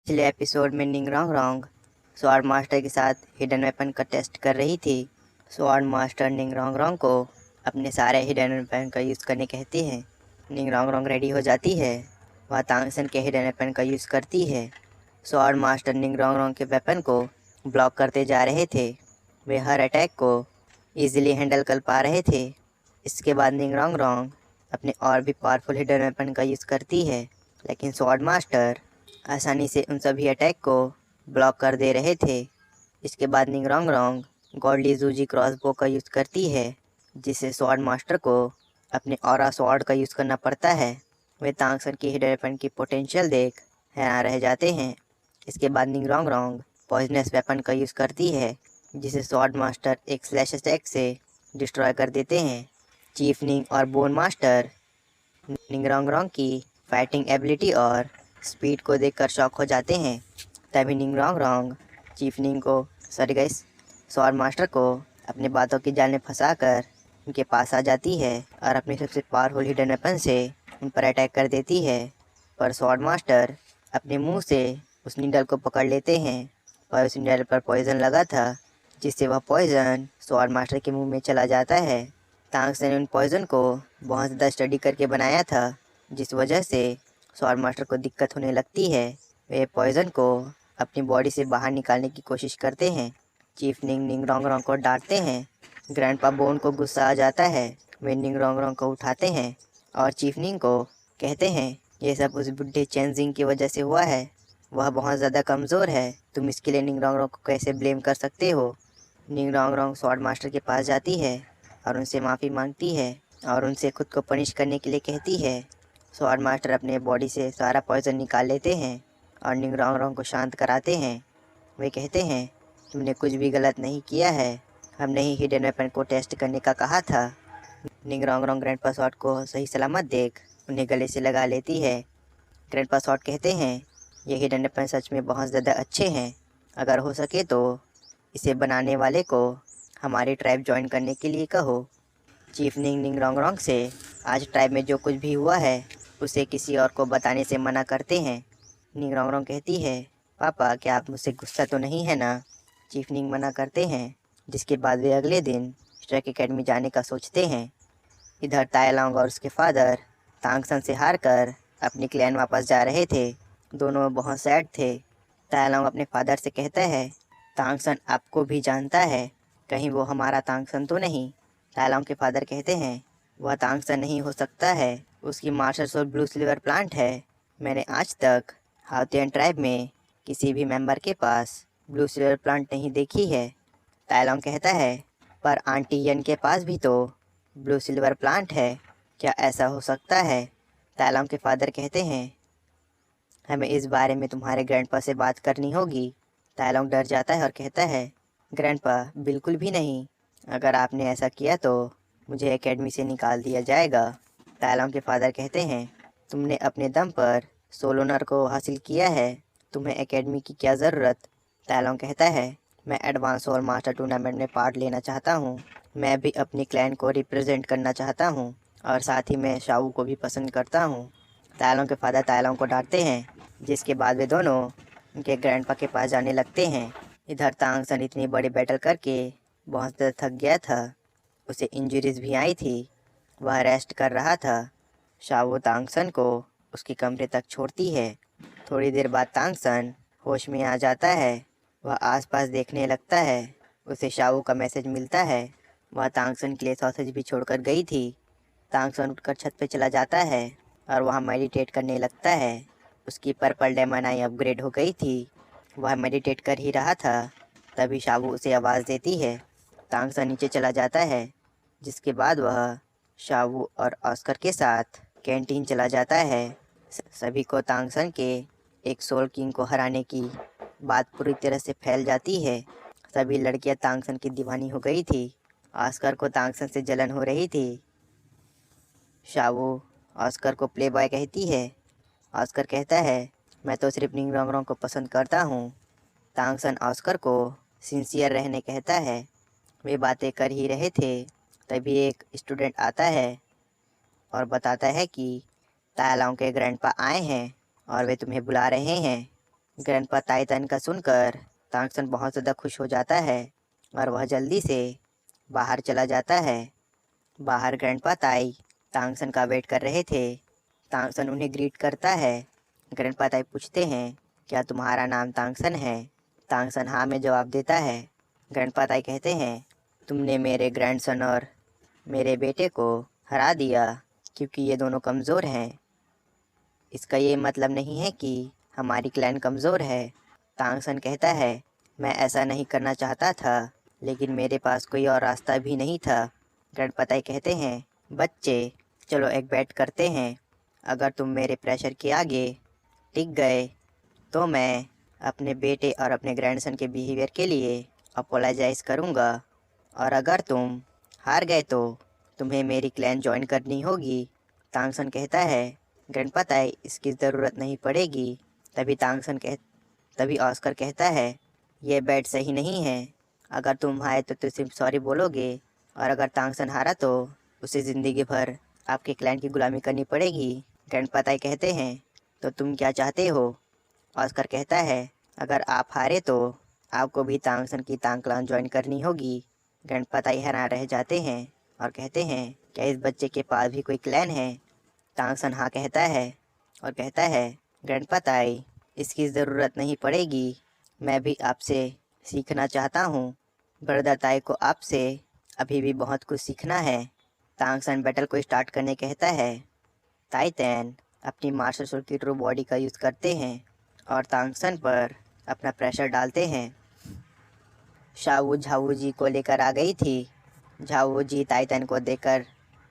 पिछले एपिसोड में निंग रोंग रोंग sword master के साथ हिडन वेपन का टेस्ट कर रही थी। स्वॉर्ड मास्टर निंग रोंग रोंग को अपने सारे हिडन वेपन का यूज़ करने कहती है। निंग रोंग रोंग रेडी हो जाती है। वह तांगसन के हिडन वेपन का यूज़ करती है। स्वॉर्ड मास्टर निंग रोंग रोंग के वेपन को ब्लॉक करते जा रहे थे। वे हर अटैक को ईजिली हैंडल कर पा रहे थे। इसके बाद निंग रोंग रोंग अपने और भी पावरफुल हिडन वेपन का यूज़ करती है, लेकिन स्वॉर्ड मास्टर आसानी से उन सभी अटैक को ब्लॉक कर दे रहे थे। इसके बाद निंग रोंग रोंग गॉडली जूजी क्रॉसबो का यूज़ करती है, जिससे स्वॉर्ड मास्टर को अपने ऑरा स्वॉर्ड का यूज़ करना पड़ता है। वे तांगसन की हिडन वेपन की पोटेंशियल देख हैरान रह जाते हैं। इसके बाद निंग रोंग रोंग पॉइजनस वेपन का यूज़ करती है, जिसे स्वॉर्ड मास्टर एक स्लैश अटैक से डिस्ट्रॉय कर देते हैं। चीफ निंग और बोन मास्टर निंग रोंग रोंग की फाइटिंग एबिलिटी और स्पीड को देखकर शॉक हो जाते हैं। तभी निंग रोंग रोंग चीफ निंग को स्वॉर्ड मास्टर को अपने बातों की जाल में फंसाकर उनके पास आ जाती है और अपने सबसे पावरफुल हिडन वेपन से उन पर अटैक कर देती है। पर स्वॉर्ड मास्टर अपने मुंह से उस नीडल को पकड़ लेते हैं, पर उस नीडल पर पॉइजन लगा था, जिससे वह पॉइजन स्वॉर्ड मास्टर के मुंह में चला जाता है। तांगसन ने उन पॉइजन को बहुत ज़्यादा स्टडी करके बनाया था, जिस वजह से स्वॉर्ड मास्टर को दिक्कत होने लगती है। वे पॉइजन को अपनी बॉडी से बाहर निकालने की कोशिश करते हैं। चीफ निंग निंग रोंग रोंग को डांटते हैं। ग्रैंडपा बोन को गुस्सा आ जाता है। वे निंग रोंग रोंग को उठाते हैं और चीफ निंग को कहते हैं, ये सब उस बुढ़े चेंजिंग की वजह से हुआ है। वह बहुत ज़्यादा कमज़ोर है। तुम इसके लिए निंग रोंग रोंग को कैसे ब्लेम कर सकते हो। निंग रोंग रोंग स्वॉर्ड मास्टर के पास जाती है और उनसे माफ़ी मांगती है और उनसे खुद को पनिश करने के लिए कहती है। स्वॉर्ड मास्टर अपने बॉडी से सारा पॉइजन निकाल लेते हैं और निंग रोंग रोंग को शांत कराते हैं। वे कहते हैं, तुमने कुछ भी गलत नहीं किया है। हमने ही हिडन वेपन को टेस्ट करने का कहा था। निंग रोंग रोंग ग्रैंडपा स्वॉर्ड को सही सलामत देख उन्हें गले से लगा लेती है। ग्रैंडपा स्वॉर्ड कहते हैं, ये हिडन वेपन सच में बहुत ज़्यादा अच्छे हैं। अगर हो सके तो इसे बनाने वाले को हमारी ट्राइब ज्वाइन करने के लिए कहो। चीफ निंग निंग रोंग रोंग से आज ट्राइब में जो कुछ भी हुआ है उसे किसी और को बताने से मना करते हैं। निंग रोंग रोंग कहती है, पापा क्या आप मुझसे गुस्सा तो नहीं है ना। चीफ निंग मना करते हैं, जिसके बाद वे अगले दिन स्ट्राइक एकेडमी जाने का सोचते हैं। इधर तायलांग और उसके फादर तांगसन से हार कर अपनी क्लैन वापस जा रहे थे। दोनों बहुत सैड थे। तायलांग अपने फादर से कहता है, तांगसन आपको भी जानता है, कहीं वो हमारा तांगसन तो नहीं। तायलांग के फादर कहते हैं, वह तांगसन नहीं हो सकता है, उसकी marshal soul blue silver plant है। मैंने आज तक हाउतियन ट्राइब में किसी भी मेंबर के पास ब्लू सिल्वर प्लांट नहीं देखी है। तायलांग कहता है, पर आंटी यन के पास भी तो ब्लू सिल्वर प्लांट है, क्या ऐसा हो सकता है। तायलांग के फादर कहते हैं, हमें इस बारे में तुम्हारे ग्रैंडपा से बात करनी होगी। तायलांग डर जाता है और कहता है, ग्रैंडपा बिल्कुल भी नहीं, अगर आपने ऐसा किया तो मुझे एकेडमी से निकाल दिया जाएगा। तायलांग के फादर कहते हैं, तुमने अपने दम पर सोलोनर को हासिल किया है, तुम्हें एकेडमी की क्या ज़रूरत। तायलांग कहता है, मैं एडवांस सोल मास्टर टूर्नामेंट में पार्ट लेना चाहता हूँ। मैं भी अपनी क्लैन को रिप्रेजेंट करना चाहता हूँ और साथ ही मैं शाऊ को भी पसंद करता हूँ। तायलांग के फादर तायलांग को डांटते हैं, जिसके बाद वे दोनों उनके ग्रैंडपा के पास जाने लगते हैं। इधर तांगसन इतनी बड़ी बैटल करके बहुत ज़्यादा थक गया था। उसे इंजरीज भी आई थी। वह रेस्ट कर रहा था। शाओ तांगसन को उसके कमरे तक छोड़ती है। थोड़ी देर बाद तांगसन होश में आ जाता है। वह आसपास देखने लगता है। उसे शाओ का मैसेज मिलता है। वह तांगसन के लिए सॉसेज भी छोड़कर गई थी। तांगसन उठकर छत पे चला जाता है और वहाँ मेडिटेट करने लगता है। उसकी पर्पल डेमन आई अपग्रेड हो गई थी। वह मेडिटेट कर ही रहा था, तभी शाबू उसे आवाज़ देती है। तांगसन नीचे चला जाता है, जिसके बाद वह शाबू और ऑस्कर के साथ कैंटीन चला जाता है। सभी को तांगसन के एक सोल किंग को हराने की बात पूरी तरह से फैल जाती है। सभी लड़कियां तांगसन की दीवानी हो गई थी। ऑस्कर को तांगसन से जलन हो रही थी। शावू ऑस्कर को प्ले बॉय कहती है। ऑस्कर कहता है, मैं तो सिर्फ निंग रोंग रोंग को पसंद करता हूँ। तांगसन ऑस्कर को सिंसियर रहने कहता है। वे बातें कर ही रहे थे, तभी एक स्टूडेंट आता है और बताता है कि तायलांग के ग्रैंडपा आए हैं और वे तुम्हें बुला रहे हैं। ग्रैंडपा ताइतन का सुनकर तांगसन बहुत ज़्यादा खुश हो जाता है और वह जल्दी से बाहर चला जाता है। बाहर ग्रैंडपा ताई तांगसन का वेट कर रहे थे। तांगसन उन्हें ग्रीट करता है। ग्रैंडपा ताई पूछते हैं, क्या तुम्हारा नाम तांगसन है? तांगसन हाँ में जवाब देता है। ग्रैंडपा ताई कहते हैं, तुमने मेरे ग्रैंडसन और मेरे बेटे को हरा दिया क्योंकि ये दोनों कमज़ोर हैं। इसका ये मतलब नहीं है कि हमारी क्लैन कमज़ोर है। तांगसन कहता है, मैं ऐसा नहीं करना चाहता था, लेकिन मेरे पास कोई और रास्ता भी नहीं था। ग्रैंडपा ताई कहते हैं, बच्चे चलो एक बैट करते हैं। अगर तुम मेरे प्रेशर के आगे टिक गए तो मैं अपने बेटे और अपने ग्रैंडसन के बिहेवियर के लिए अपोलोजाइज़ करूँगा, और अगर तुम हार गए तो तुम्हें मेरी क्लैन ज्वाइन करनी होगी। तांगसन कहता है, ग्रैंडपा ताई इसकी ज़रूरत नहीं पड़ेगी। तभी ऑस्कर कहता है, ये बैट सही नहीं है। अगर तुम हारे तो सिर्फ सॉरी बोलोगे, और अगर तांगसन हारा तो उसे ज़िंदगी भर आपके क्लैन की गुलामी करनी पड़ेगी। ग्रैंडपा ताई कहते हैं, तो तुम क्या चाहते हो? ऑस्कर कहता है, अगर आप हारे तो आपको भी तांगसन की तांग क्लान ज्वाइन करनी होगी। ग्रैंडपा ताई हैरान रह जाते हैं और कहते हैं, क्या इस बच्चे के पास भी कोई क्लैन है? तांगसन हाँ कहता है और कहता है, ग्रैंडपा ताई इसकी ज़रूरत नहीं पड़ेगी। मैं भी आपसे सीखना चाहता हूँ। ब्रदर ताई को आपसे अभी भी बहुत कुछ सीखना है। तांगसन बैटल को स्टार्ट करने कहता है। ताइतैन अपनी मार्शल सोल की ट्रू बॉडी का यूज़ करते हैं और तांगसन पर अपना प्रेशर डालते हैं। शावू झावू जी को लेकर आ गई थी। झावू जी ताइतैन को देखकर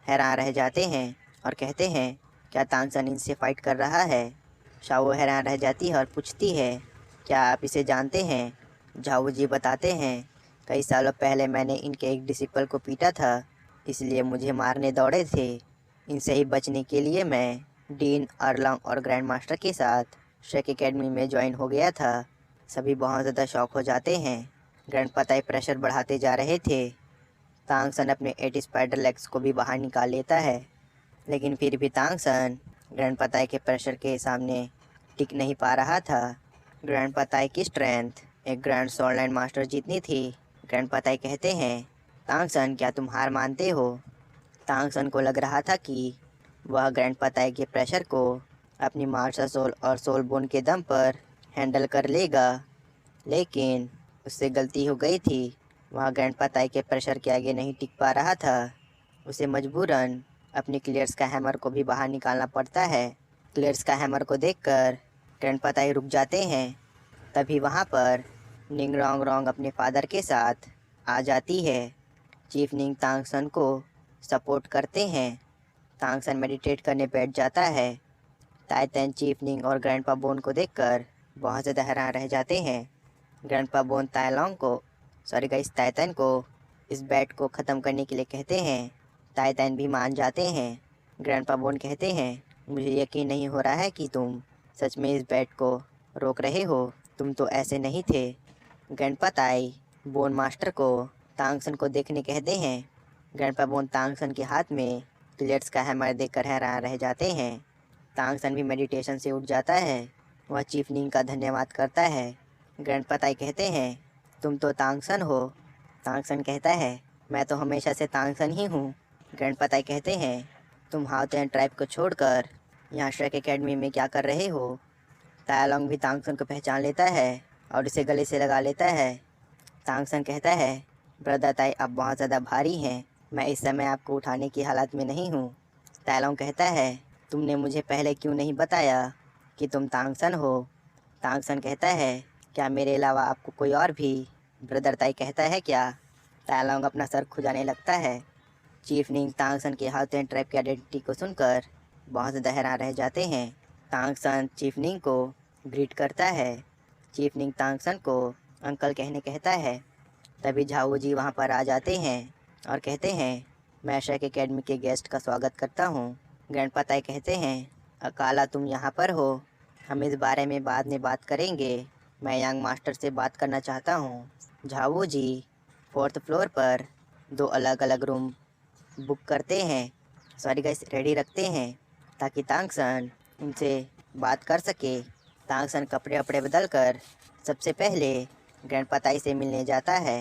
हैरान रह जाते हैं और कहते हैं, क्या तांगसन इनसे फाइट कर रहा है? शावू हैरान रह जाती है और पूछती है, क्या आप इसे जानते हैं? झावू जी बताते हैं, कई सालों पहले मैंने इनके एक डिसिपल को पीटा था, इसलिए मुझे मारने दौड़े थे। इनसे ही बचने के लिए मैं डीन अरलॉन्ग और ग्रैंड मास्टर के साथ शेक एकेडमी में ज्वाइन हो गया था। सभी बहुत ज़्यादा शॉक हो जाते हैं। ग्रैंडपा ताई प्रेशर बढ़ाते जा रहे थे। तांगसन अपने 8 स्पाइडर लेग्स को भी बाहर निकाल लेता है, लेकिन फिर भी तांगसन ग्रैंडपा ताई के प्रेशर के सामने टिक नहीं पा रहा था। ग्रैंडपा ताई की स्ट्रेंथ एक ग्रैंड सोललैंड मास्टर जितनी थी। ग्रैंडपा ताई कहते हैं, तांगसन क्या तुम हार मानते हो? तांगसन को लग रहा था कि वह ग्रैंडपा ताई के प्रेशर को अपनी मार्शल सोल और सोल बोन के दम पर हैंडल कर लेगा, लेकिन उससे गलती हो गई थी। वह ग्रैंडपा ताई के प्रेशर के आगे नहीं टिक पा रहा था। उसे मजबूरन अपनी क्लियर्स का हैमर को भी बाहर निकालना पड़ता है। क्लियर्स का हैमर को देखकर ग्रैंडपा ताई रुक जाते हैं। तभी वहाँ पर निंग रोंग रोंग अपने फादर के साथ आ जाती है। चीफ निंग तांगसन को सपोर्ट करते हैं। तांगसन मेडिटेट करने बैठ जाता है। ताइतैन चीफ निंग और ग्रैंडपा बोन को देखकर बहुत ज़्यादा हैरान रह जाते हैं। ग्रैंडपा बोन ताइतैन को इस बैट को ख़त्म करने के लिए कहते हैं। ताइतैन भी मान जाते हैं। ग्रैंडपा बोन कहते हैं, मुझे यकीन नहीं हो रहा है कि तुम सच में इस बैट को रोक रहे हो। तुम तो ऐसे नहीं थे। ग्रैंडपा ताई बोन मास्टर को तांगसन को देखने कहते हैं। ग्रैंडपा बोन तांगसन के हाथ में क्लियर्स का हैमर देखकर हैरान रह जाते हैं। तांगसन भी मेडिटेशन से उठ जाता है। वह चीफ निंग का धन्यवाद करता है। ग्रैंडपा ताई कहते हैं, तुम तो तांगसन हो। तांगसन कहता है, मैं तो हमेशा से तांगसन ही हूँ। ग्रैंडपा ताई कहते हैं, तुम हाउतेन ट्राइब को छोड़कर यहाँ श्रेक एकेडमी में क्या कर रहे हो? तायालोंग भी तांगसन को पहचान लेता है और उसे गले से लगा लेता है। तांगसन कहता है, ब्रदर ताई आप बहुत ज़्यादा भारी हैं, मैं इस समय आपको उठाने की हालत में नहीं हूँ। तायालोंग कहता है, तुमने मुझे पहले क्यों नहीं बताया कि तुम तांगसन हो? तांगसन कहता है, क्या मेरे अलावा आपको कोई और भी ब्रदर ताई कहता है क्या? तायालोंग अपना सर खुजाने लगता है। चीफ निंग तांगसन के हाउतेन ट्राइब की आइडेंटिटी को सुनकर बहुत ज़्यादा हैरान रह जाते हैं। तांगसन चीफ निंग को ग्रीट करता है। चीफ निंग तांगसन को अंकल कहने कहता है। तभी झाऊ जी वहाँ पर आ जाते हैं और कहते हैं, मैं शेक एकेडमी के गेस्ट का स्वागत करता हूँ। ग्रैंडपा ताई कहते हैं, अकाला तुम यहाँ पर हो, हम इस बारे में बाद में बात करेंगे। मैं यंग मास्टर से बात करना चाहता हूँ। झाऊ जी 4th फ्लोर पर 2 अलग अलग रूम बुक करते हैं, रेडी रखते हैं ताकि तांगसन उनसे बात कर सके। तांगसन कपड़े वपड़े बदल कर सबसे पहले ग्रैंडपा ताई से मिलने जाता है।